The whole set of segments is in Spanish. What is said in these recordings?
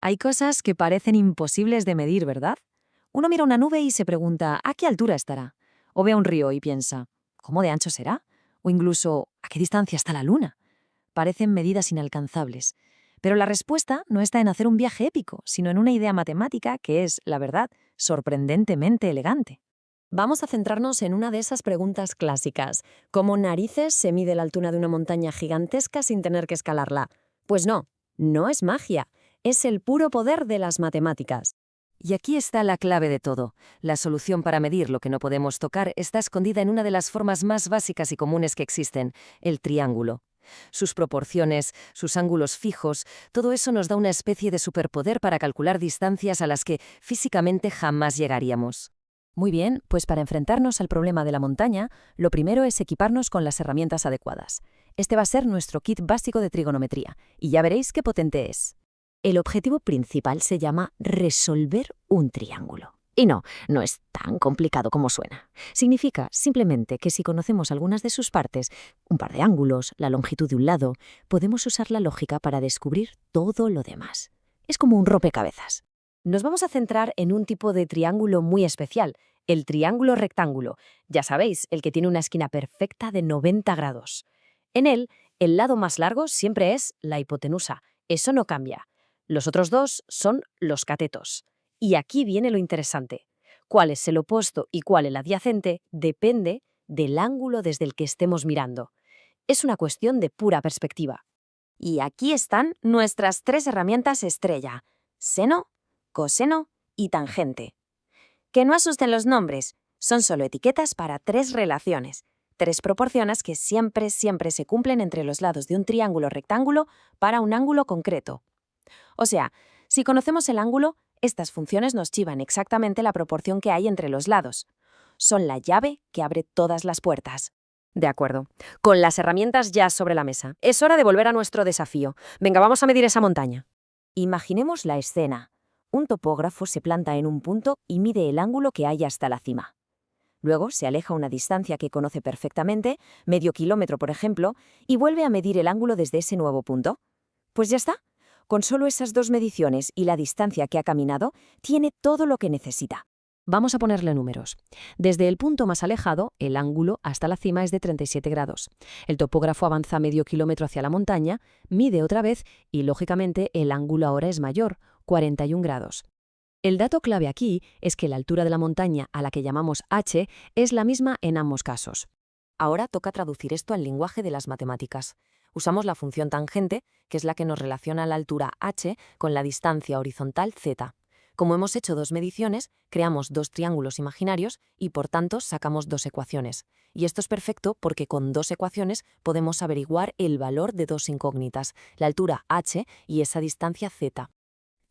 Hay cosas que parecen imposibles de medir, ¿verdad? Uno mira una nube y se pregunta, ¿a qué altura estará? O ve un río y piensa, ¿cómo de ancho será? O incluso, ¿a qué distancia está la luna? Parecen medidas inalcanzables. Pero la respuesta no está en hacer un viaje épico, sino en una idea matemática que es, la verdad, sorprendentemente elegante. Vamos a centrarnos en una de esas preguntas clásicas. ¿Cómo narices se mide la altura de una montaña gigantesca sin tener que escalarla? Pues no, no es magia, es el puro poder de las matemáticas. Y aquí está la clave de todo. La solución para medir lo que no podemos tocar está escondida en una de las formas más básicas y comunes que existen, el triángulo. Sus proporciones, sus ángulos fijos, todo eso nos da una especie de superpoder para calcular distancias a las que físicamente jamás llegaríamos. Muy bien, pues para enfrentarnos al problema de la montaña, lo primero es equiparnos con las herramientas adecuadas. Este va a ser nuestro kit básico de trigonometría, y ya veréis qué potente es. El objetivo principal se llama resolver un triángulo. Y no, no es tan complicado como suena. Significa simplemente que si conocemos algunas de sus partes, un par de ángulos, la longitud de un lado, podemos usar la lógica para descubrir todo lo demás. Es como un rompecabezas. Nos vamos a centrar en un tipo de triángulo muy especial, el triángulo rectángulo. Ya sabéis, el que tiene una esquina perfecta de 90 grados. En él, el lado más largo siempre es la hipotenusa. Eso no cambia. Los otros dos son los catetos. Y aquí viene lo interesante. Cuál es el opuesto y cuál el adyacente depende del ángulo desde el que estemos mirando. Es una cuestión de pura perspectiva. Y aquí están nuestras tres herramientas estrella: seno, coseno y tangente. Que no asusten los nombres, son solo etiquetas para tres relaciones, tres proporciones que siempre se cumplen entre los lados de un triángulo rectángulo para un ángulo concreto. O sea, si conocemos el ángulo, estas funciones nos chivan exactamente la proporción que hay entre los lados. Son la llave que abre todas las puertas. De acuerdo. Con las herramientas ya sobre la mesa, es hora de volver a nuestro desafío. Venga, vamos a medir esa montaña. Imaginemos la escena. Un topógrafo se planta en un punto y mide el ángulo que hay hasta la cima. Luego se aleja una distancia que conoce perfectamente, medio kilómetro por ejemplo, y vuelve a medir el ángulo desde ese nuevo punto. Pues ya está. Con solo esas dos mediciones y la distancia que ha caminado, tiene todo lo que necesita. Vamos a ponerle números. Desde el punto más alejado, el ángulo hasta la cima es de 37 grados. El topógrafo avanza medio kilómetro hacia la montaña, mide otra vez y, lógicamente, el ángulo ahora es mayor, 41 grados. El dato clave aquí es que la altura de la montaña, a la que llamamos h, es la misma en ambos casos. Ahora toca traducir esto al lenguaje de las matemáticas. Usamos la función tangente, que es la que nos relaciona la altura h con la distancia horizontal z. Como hemos hecho dos mediciones, creamos dos triángulos imaginarios y, por tanto, sacamos dos ecuaciones. Y esto es perfecto porque con dos ecuaciones podemos averiguar el valor de dos incógnitas, la altura h y esa distancia z.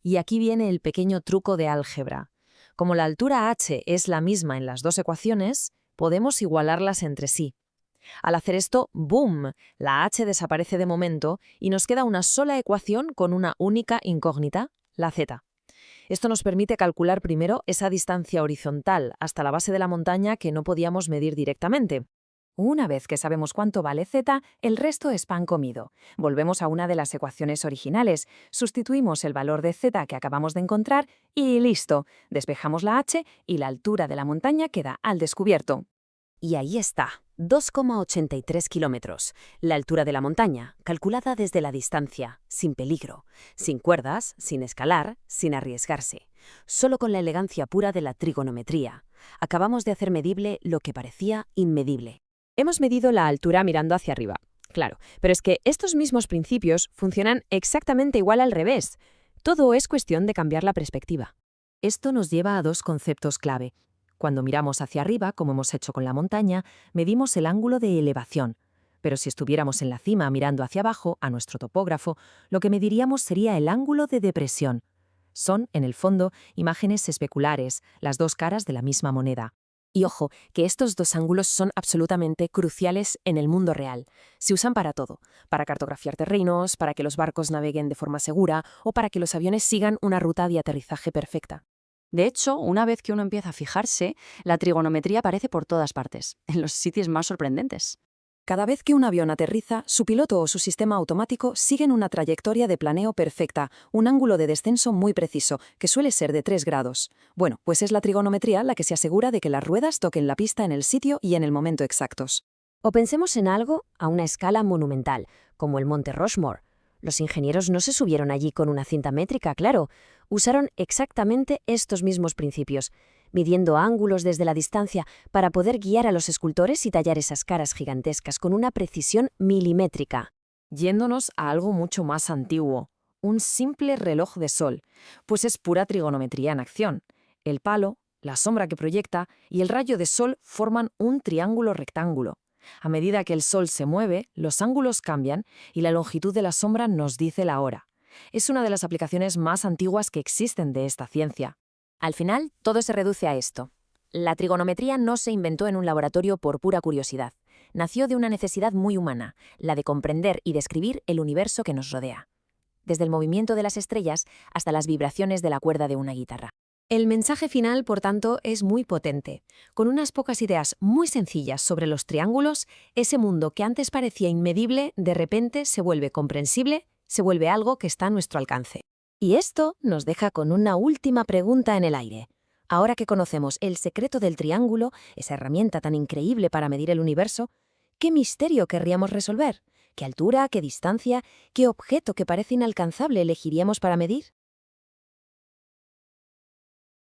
Y aquí viene el pequeño truco de álgebra. Como la altura h es la misma en las dos ecuaciones, podemos igualarlas entre sí. Al hacer esto, ¡boom!, la h desaparece de momento y nos queda una sola ecuación con una única incógnita, la z. Esto nos permite calcular primero esa distancia horizontal hasta la base de la montaña que no podíamos medir directamente. Una vez que sabemos cuánto vale z, el resto es pan comido. Volvemos a una de las ecuaciones originales, sustituimos el valor de z que acabamos de encontrar y listo, despejamos la h y la altura de la montaña queda al descubierto. Y ahí está, 2,83 kilómetros, la altura de la montaña, calculada desde la distancia, sin peligro, sin cuerdas, sin escalar, sin arriesgarse, solo con la elegancia pura de la trigonometría. Acabamos de hacer medible lo que parecía inmedible. Hemos medido la altura mirando hacia arriba, claro, pero es que estos mismos principios funcionan exactamente igual al revés. Todo es cuestión de cambiar la perspectiva. Esto nos lleva a dos conceptos clave. Cuando miramos hacia arriba, como hemos hecho con la montaña, medimos el ángulo de elevación. Pero si estuviéramos en la cima mirando hacia abajo, a nuestro topógrafo, lo que mediríamos sería el ángulo de depresión. Son, en el fondo, imágenes especulares, las dos caras de la misma moneda. Y ojo, que estos dos ángulos son absolutamente cruciales en el mundo real. Se usan para todo, para cartografiar terrenos, para que los barcos naveguen de forma segura o para que los aviones sigan una ruta de aterrizaje perfecta. De hecho, una vez que uno empieza a fijarse, la trigonometría aparece por todas partes, en los sitios más sorprendentes. Cada vez que un avión aterriza, su piloto o su sistema automático siguen una trayectoria de planeo perfecta, un ángulo de descenso muy preciso, que suele ser de 3 grados. Bueno, pues es la trigonometría la que se asegura de que las ruedas toquen la pista en el sitio y en el momento exactos. O pensemos en algo a una escala monumental, como el Monte Rushmore. Los ingenieros no se subieron allí con una cinta métrica, claro. Usaron exactamente estos mismos principios, midiendo ángulos desde la distancia para poder guiar a los escultores y tallar esas caras gigantescas con una precisión milimétrica. Yéndonos a algo mucho más antiguo, un simple reloj de sol, pues es pura trigonometría en acción. El palo, la sombra que proyecta y el rayo de sol forman un triángulo rectángulo. A medida que el sol se mueve, los ángulos cambian y la longitud de la sombra nos dice la hora. Es una de las aplicaciones más antiguas que existen de esta ciencia. Al final, todo se reduce a esto. La trigonometría no se inventó en un laboratorio por pura curiosidad. Nació de una necesidad muy humana, la de comprender y describir el universo que nos rodea. Desde el movimiento de las estrellas hasta las vibraciones de la cuerda de una guitarra. El mensaje final, por tanto, es muy potente. Con unas pocas ideas muy sencillas sobre los triángulos, ese mundo que antes parecía inmedible, de repente se vuelve comprensible, se vuelve algo que está a nuestro alcance. Y esto nos deja con una última pregunta en el aire. Ahora que conocemos el secreto del triángulo, esa herramienta tan increíble para medir el universo, ¿qué misterio querríamos resolver? ¿Qué altura, qué distancia, qué objeto que parece inalcanzable elegiríamos para medir?